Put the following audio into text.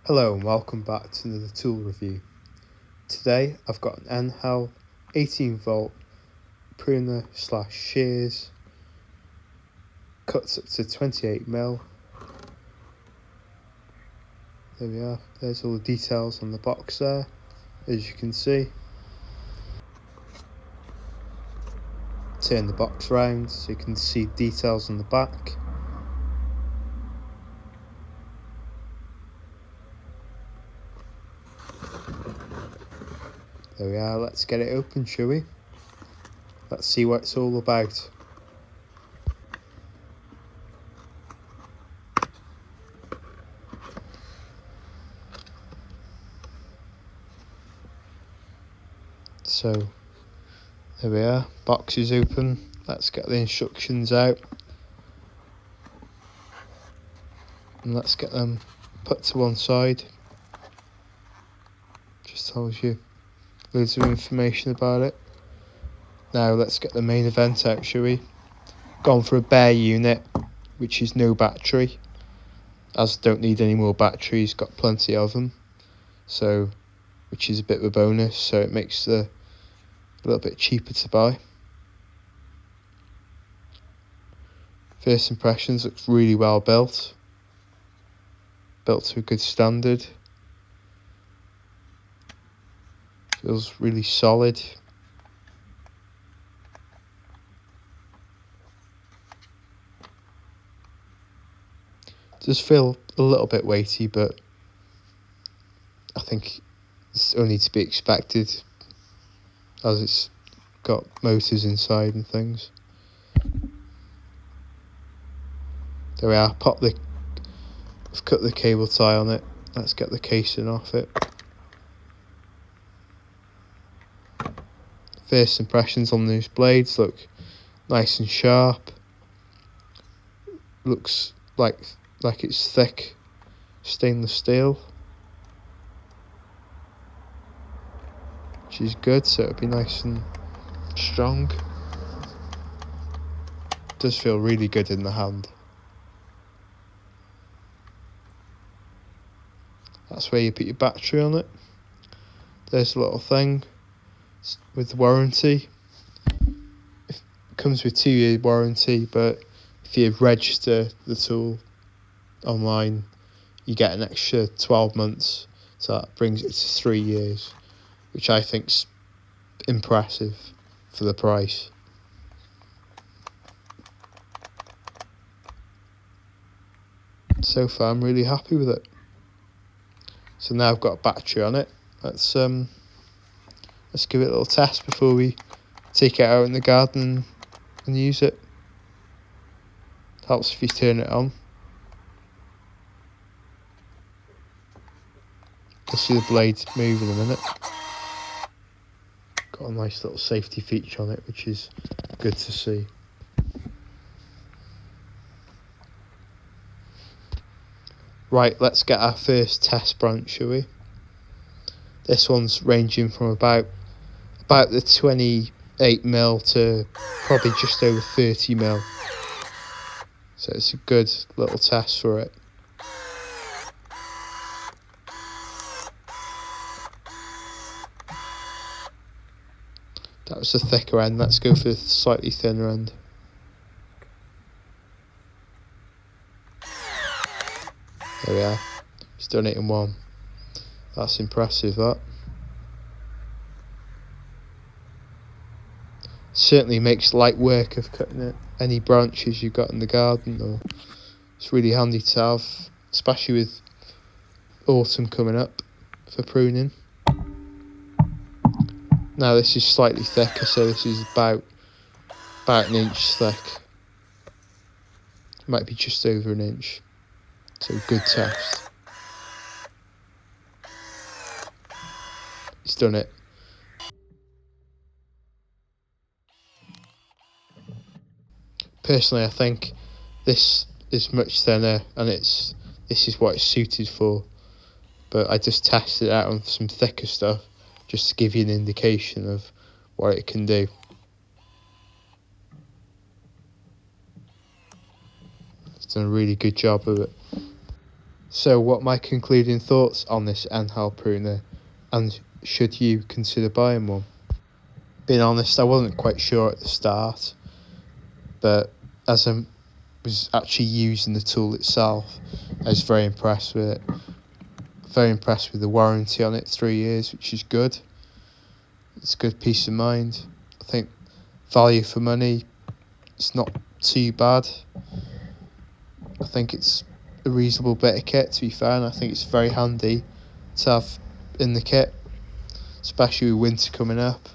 Hello and welcome back to another tool review. Today I've got an Einhell 18V pruner / shears, cuts up to 28mm. There we are, there's all the details on the box there, as you can see. Turn the box round so you can see details on the back. There we are, let's get it open, shall we? Let's see what it's all about. So, there we are, box is open. Let's get the instructions out. And let's get them put to one side. Just tells you loads of information about it. Now let's get the main event out, shall we? Gone for a bare unit, which is no battery, as don't need any more batteries, got plenty of them, so which is a bit of a bonus, so it makes it a little bit cheaper to buy. First impressions, looks really well built to a good standard, feels really solid. Does feel a little bit weighty, but I think it's only to be expected as it's got motors inside and things. There we are, I've cut the cable tie on it. Let's get the casing off it. First impressions on these blades, look nice and sharp. Looks like it's thick stainless steel, which is good, so it'll be nice and strong. Does feel really good in the hand. That's where you put your battery on it. There's a little thing with warranty. It comes with 2-year warranty, but if you register the tool online, you get an extra 12 months, so that brings it to 3 years, which I think's impressive for the price. So far I'm really happy with it. So now I've got a battery on it. Let's give it a little test before we take it out in the garden and use it. Helps if you turn it on. You'll see the blades move in a minute. Got a nice little safety feature on it, which is good to see. Right, let's get our first test branch, shall we? This one's ranging from about the 28mm to probably just over 30mm. So it's a good little test for it. That was the thicker end, let's go for the slightly thinner end. There we are, it's done it in one. That's impressive, that. Certainly makes light work of cutting it. Any branches you've got in the garden, or it's really handy to have, especially with autumn coming up for pruning. Now this is slightly thicker, so this is about an inch thick. Might be just over an inch. So good test. It's done it. Personally, I think this is much thinner, and this is what it's suited for. But I just tested it out on some thicker stuff, just to give you an indication of what it can do. It's done a really good job of it. So what are my concluding thoughts on this Einhell pruner, and should you consider buying one? Being honest, I wasn't quite sure at the start, but as I was actually using the tool itself, I was very impressed with it. Very impressed with the warranty on it, 3 years, which is good. It's good peace of mind. I think value for money, it's not too bad. I think it's a reasonable bit of kit, to be fair, and I think it's very handy to have in the kit, especially with winter coming up.